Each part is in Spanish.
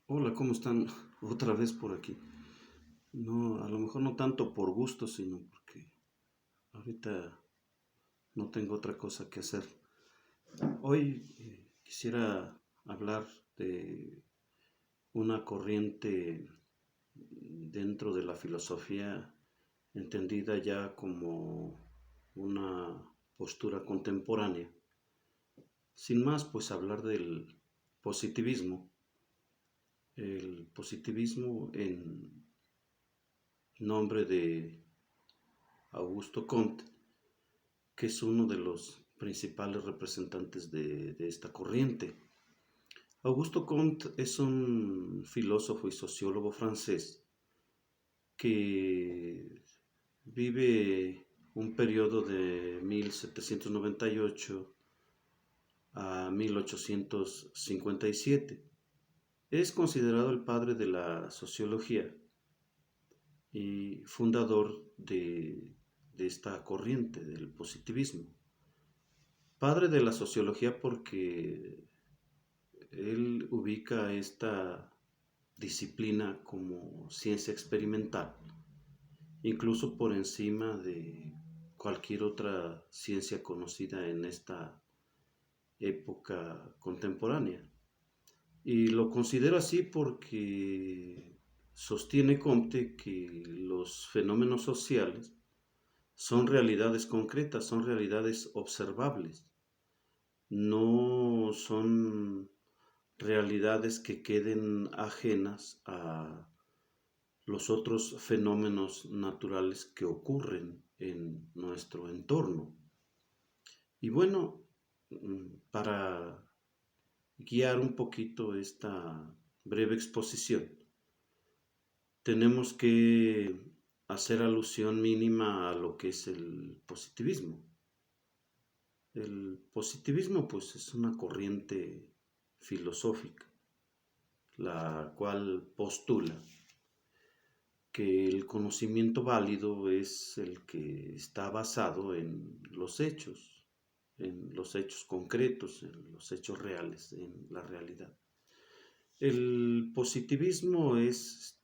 Hola, ¿cómo están? Otra vez por aquí. No, a lo mejor no tanto por gusto, sino porque ahorita no tengo otra cosa que hacer. Hoy quisiera hablar de una corriente dentro de la filosofía entendida ya como una postura contemporánea. Sin más, pues hablar del positivismo. El positivismo en nombre de Augusto Comte, que es uno de los principales representantes de esta corriente. Augusto Comte es un filósofo y sociólogo francés que vive un periodo de 1798 a 1857. Es considerado el padre de la sociología y fundador de esta corriente del positivismo. Padre de la sociología porque él ubica esta disciplina como ciencia experimental, incluso por encima de cualquier otra ciencia conocida en esta época contemporánea. Y lo considero así porque sostiene Comte que los fenómenos sociales son realidades concretas, son realidades observables, no son realidades que queden ajenas a los otros fenómenos naturales que ocurren en nuestro entorno. Y bueno, para guiar un poquito esta breve exposición, tenemos que hacer alusión mínima a lo que es el positivismo. El positivismo pues es una corriente filosófica, la cual postula que el conocimiento válido es el que está basado en los hechos concretos, en los hechos reales, en la realidad. El positivismo es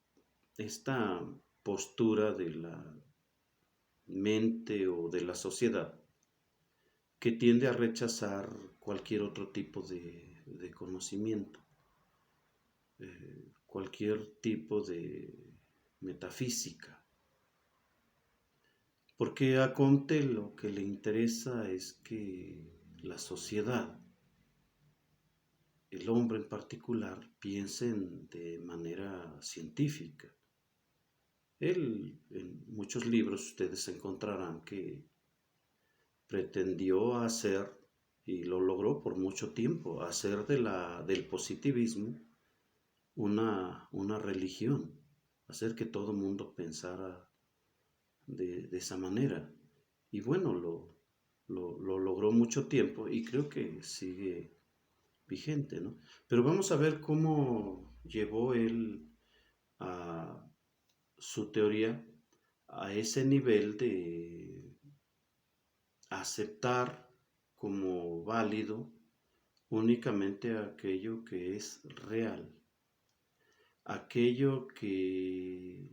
esta postura de la mente o de la sociedad que tiende a rechazar cualquier otro tipo de conocimiento, cualquier tipo de metafísica. Porque a Comte lo que le interesa es que la sociedad, el hombre en particular, piensen de manera científica. Él, en muchos libros ustedes encontrarán que pretendió hacer, y lo logró por mucho tiempo, hacer del positivismo una religión, hacer que todo el mundo pensara de esa manera. Y bueno, lo logró mucho tiempo y creo que sigue vigente, ¿no? Pero vamos a ver cómo llevó él a su teoría a ese nivel de aceptar como válido únicamente aquello que es real, aquello que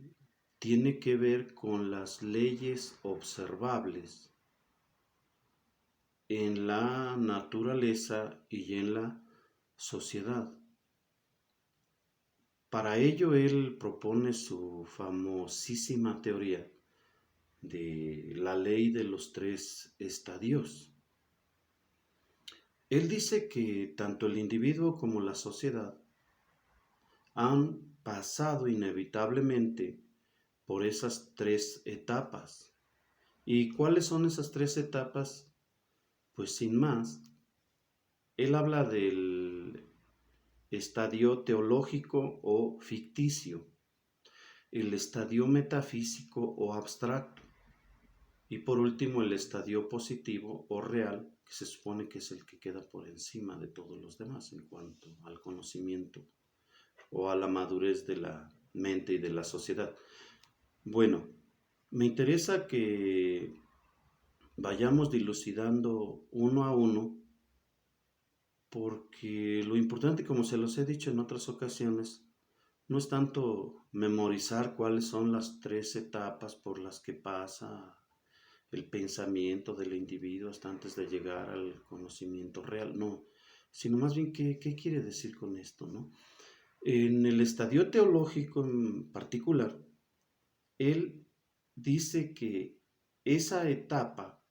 tiene que ver con las leyes observables en la naturaleza y en la sociedad. Para ello él propone su famosísima teoría de la ley de los tres estadios. Él dice que tanto el individuo como la sociedad han pasado inevitablemente por esas tres etapas. ¿Y cuáles son esas tres etapas? Pues sin más, él habla del estadio teológico o ficticio, el estadio metafísico o abstracto y por último el estadio positivo o real, que se supone que es el que queda por encima de todos los demás en cuanto al conocimiento o a la madurez de la mente y de la sociedad. Bueno, me interesa que vayamos dilucidando uno a uno porque lo importante, como se los he dicho en otras ocasiones, no es tanto memorizar cuáles son las 3 etapas por las que pasa el pensamiento del individuo hasta antes de llegar al conocimiento real, no, sino más bien qué quiere decir con esto, ¿no? En el estadio teológico en particular, él dice que esa etapa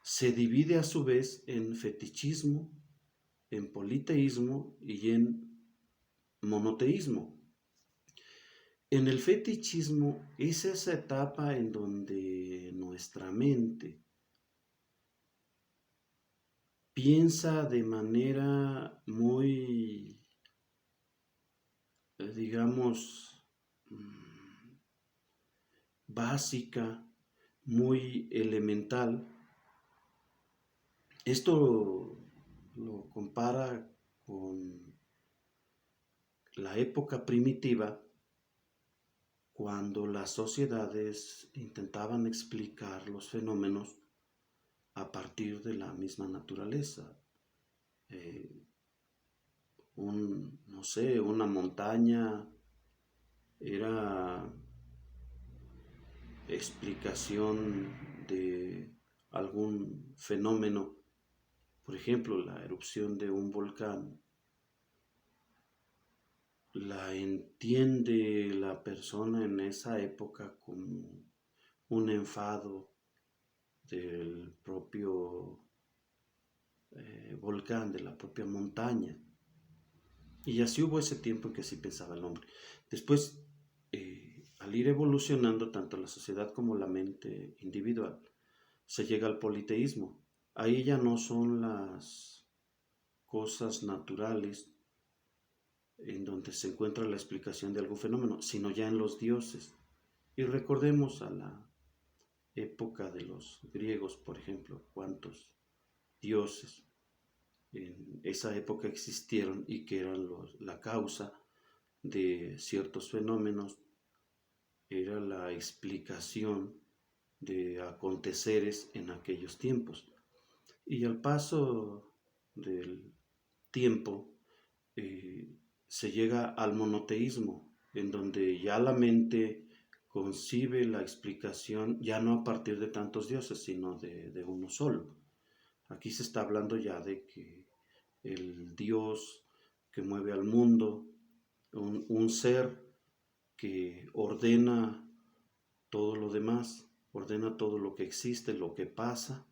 se divide a su vez en fetichismo, en politeísmo y en monoteísmo. En el fetichismo es esa etapa en donde nuestra mente piensa de manera muy, digamos, básica, muy elemental. Esto lo compara con la época primitiva, cuando las sociedades intentaban explicar los fenómenos a partir de la misma naturaleza. No sé, una montaña era explicación de algún fenómeno, por ejemplo, la erupción de un volcán. La entiende la persona en esa época como un enfado del propio volcán, de la propia montaña. Y así hubo ese tiempo en que así pensaba el hombre. Después, al ir evolucionando tanto la sociedad como la mente individual, se llega al politeísmo. Ahí ya no son las cosas naturales en donde se encuentra la explicación de algún fenómeno, sino ya en los dioses. Y recordemos a la época de los griegos, por ejemplo, cuántos dioses en esa época existieron y que eran la causa de ciertos fenómenos, era la explicación de aconteceres en aquellos tiempos. Y al paso del tiempo se llega al monoteísmo, en donde ya la mente concibe la explicación ya no a partir de tantos dioses, sino de uno solo. Aquí se está hablando ya de que el Dios que mueve al mundo, un ser que ordena todo lo demás, ordena todo lo que existe, lo que pasa.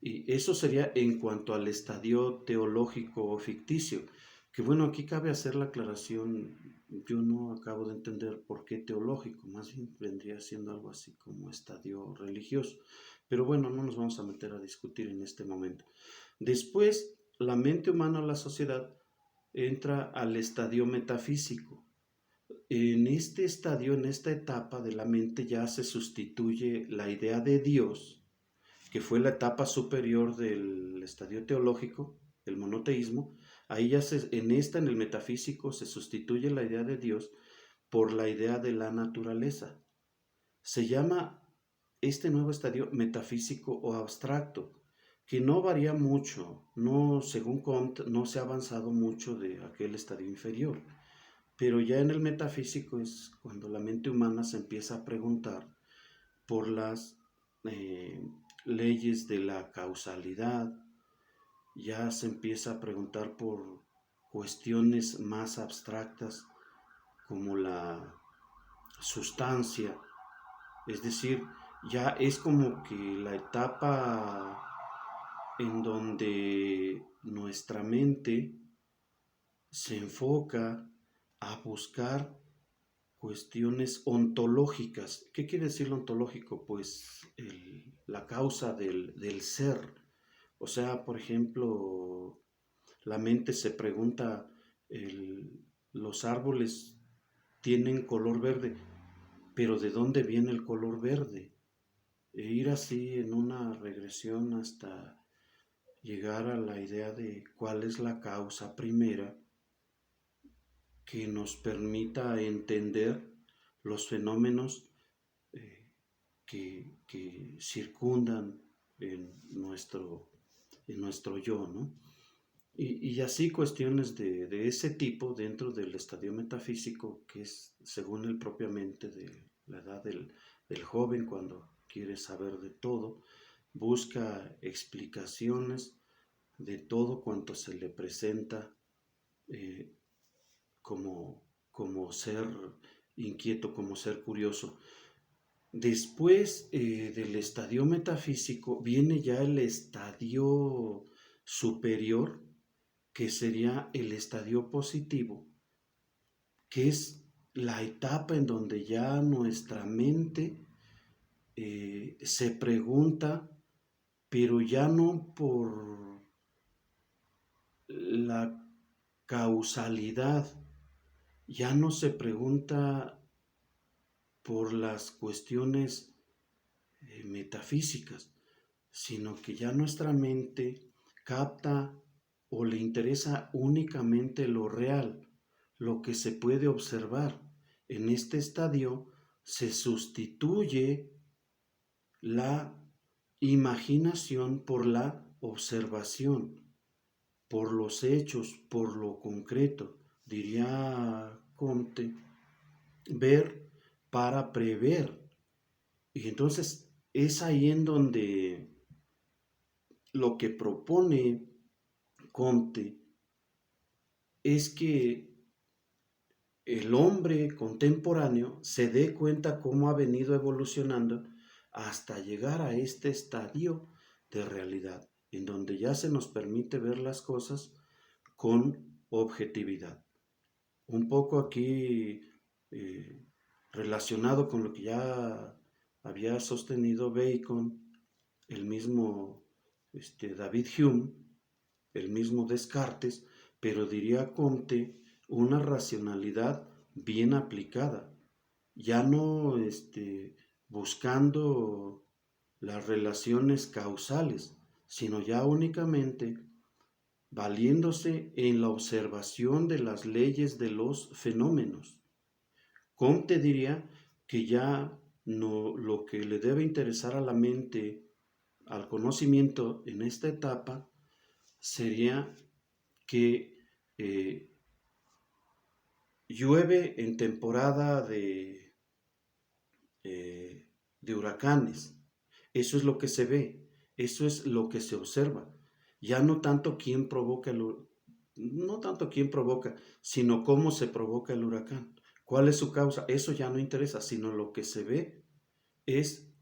Y eso sería en cuanto al estadio teológico o ficticio. Que bueno, aquí cabe hacer la aclaración, yo no acabo de entender por qué teológico, más bien vendría siendo algo así como estadio religioso. Pero bueno, no nos vamos a meter a discutir en este momento. Después, la mente humana o la sociedad entra al estadio metafísico. En este estadio, en esta etapa de la mente ya se sustituye la idea de Dios, que fue la etapa superior del estadio teológico, el monoteísmo. Ahí ya en el metafísico, se sustituye la idea de Dios por la idea de la naturaleza. Se llama este nuevo estadio metafísico o abstracto, que no varía mucho, no, según Comte, no se ha avanzado mucho de aquel estadio inferior. Pero ya en el metafísico es cuando la mente humana se empieza a preguntar por las leyes de la causalidad, ya se empieza a preguntar por cuestiones más abstractas como la sustancia, es decir, ya es como que la etapa en donde nuestra mente se enfoca a buscar cuestiones ontológicas. ¿Qué quiere decir lo ontológico? Pues la causa del ser. O sea, por ejemplo, la mente se pregunta, los árboles tienen color verde, pero ¿de dónde viene el color verde? E ir así en una regresión hasta llegar a la idea de cuál es la causa primera que nos permita entender los fenómenos que circundan en nuestro yo, ¿no? Y así cuestiones de ese tipo dentro del estadio metafísico, que es según él propiamente de la edad del joven cuando quiere saber de todo, busca explicaciones de todo cuanto se le presenta eh, como ser inquieto, como ser curioso. Después del estadio metafísico viene ya el estadio superior, que sería el estadio positivo, que es la etapa en donde ya nuestra mente se pregunta, pero ya no por la causalidad, ya no se pregunta por las cuestiones metafísicas, sino que ya nuestra mente capta o le interesa únicamente lo real, lo que se puede observar. En este estadio se sustituye la imaginación por la observación, por los hechos, por lo concreto. Diría Comte, ver para prever. Y entonces es ahí en donde lo que propone Comte es que el hombre contemporáneo se dé cuenta cómo ha venido evolucionando hasta llegar a este estadio de realidad, en donde ya se nos permite ver las cosas con objetividad. Un poco aquí relacionado con lo que ya había sostenido Bacon, el mismo David Hume, el mismo Descartes, pero diría Comte una racionalidad bien aplicada, ya no buscando las relaciones causales, sino ya únicamente valiéndose en la observación de las leyes de los fenómenos. Comte diría que ya no, lo que le debe interesar a la mente, al conocimiento en esta etapa, sería que llueve en temporada de huracanes. Eso es lo que se ve, eso es lo que se observa. Ya no tanto quién provoca no tanto quién provoca, sino cómo se provoca el huracán. ¿Cuál es su causa? Eso ya no interesa, sino lo que se ve es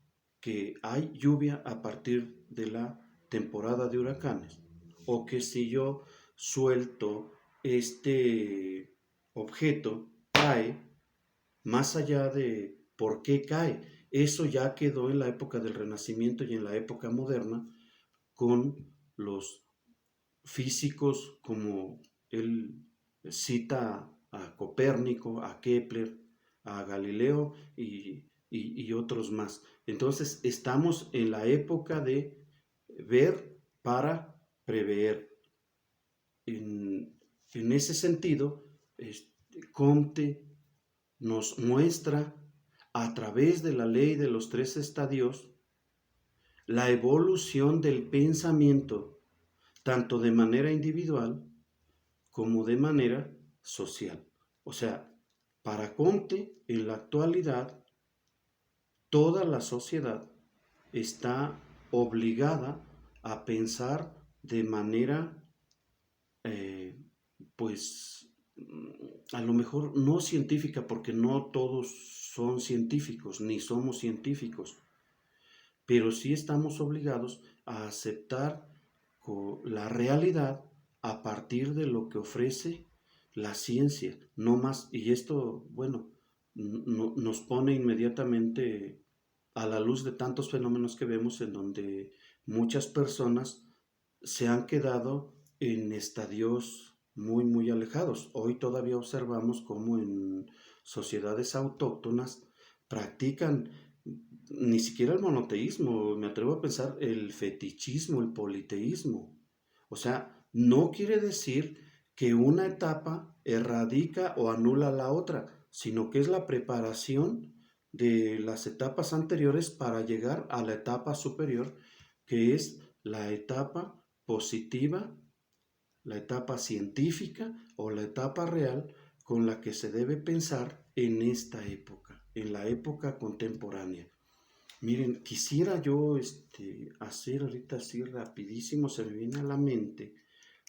que hay lluvia a partir de la temporada de huracanes. O que si yo suelto este objeto, cae, más allá de por qué cae. Eso ya quedó en la época del Renacimiento y en la época moderna con los físicos como él cita a Copérnico, a Kepler, a Galileo y otros más. Entonces estamos en la época de ver para prever. En ese sentido, Comte nos muestra a través de la ley de los tres estadios la evolución del pensamiento, tanto de manera individual como de manera social. O sea, para Comte, en la actualidad, toda la sociedad está obligada a pensar de manera, eh, pues, a lo mejor no científica, porque no todos son científicos, ni somos científicos, pero sí estamos obligados a aceptar la realidad a partir de lo que ofrece la ciencia, no más. Y esto, bueno, nos pone inmediatamente a la luz de tantos fenómenos que vemos en donde muchas personas se han quedado en estadios muy, muy alejados. Hoy todavía observamos cómo en sociedades autóctonas practican ni siquiera el monoteísmo, me atrevo a pensar el fetichismo, el politeísmo. O sea, no quiere decir que una etapa erradica o anula la otra, sino que es la preparación de las etapas anteriores para llegar a la etapa superior, que es la etapa positiva la etapa científica o la etapa real con la que se debe pensar en esta época, en la época contemporánea. Miren, quisiera yo hacer ahorita así rapidísimo, se me viene a la mente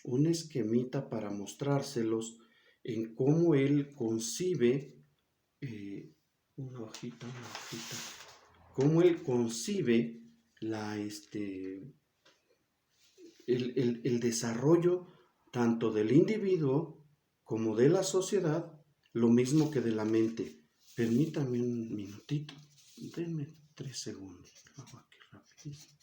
un esquemita para mostrárselos en cómo él concibe, una hojita, cómo él concibe la, el desarrollo tanto del individuo como de la sociedad, lo mismo que de la mente. Permítame un minutito, denme 3 segundos, lo hago aquí rapidísimo.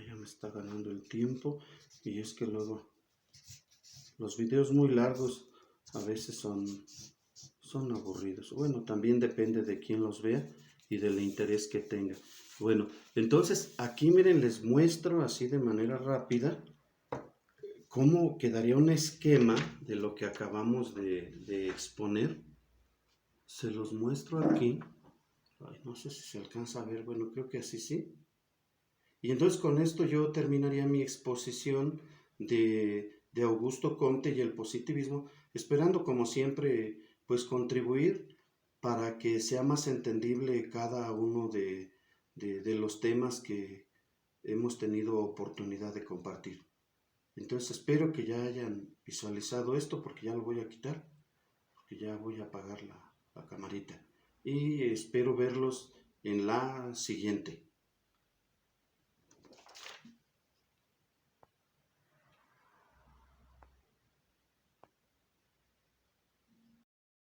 Ya me está ganando el tiempo, y es que luego los videos muy largos a veces son aburridos. Bueno, también depende de quién los vea y del interés que tenga. Bueno, entonces aquí miren, les muestro así de manera rápida cómo quedaría un esquema de lo que acabamos de exponer. Se los muestro aquí. Ay, no sé si se alcanza a ver. Bueno, creo que así sí. Y entonces con esto yo terminaría mi exposición de Augusto Comte y el positivismo, esperando como siempre pues contribuir para que sea más entendible cada uno de los temas que hemos tenido oportunidad de compartir. Entonces espero que ya hayan visualizado esto, porque ya lo voy a quitar, porque ya voy a apagar la camarita. Y espero verlos en la siguiente.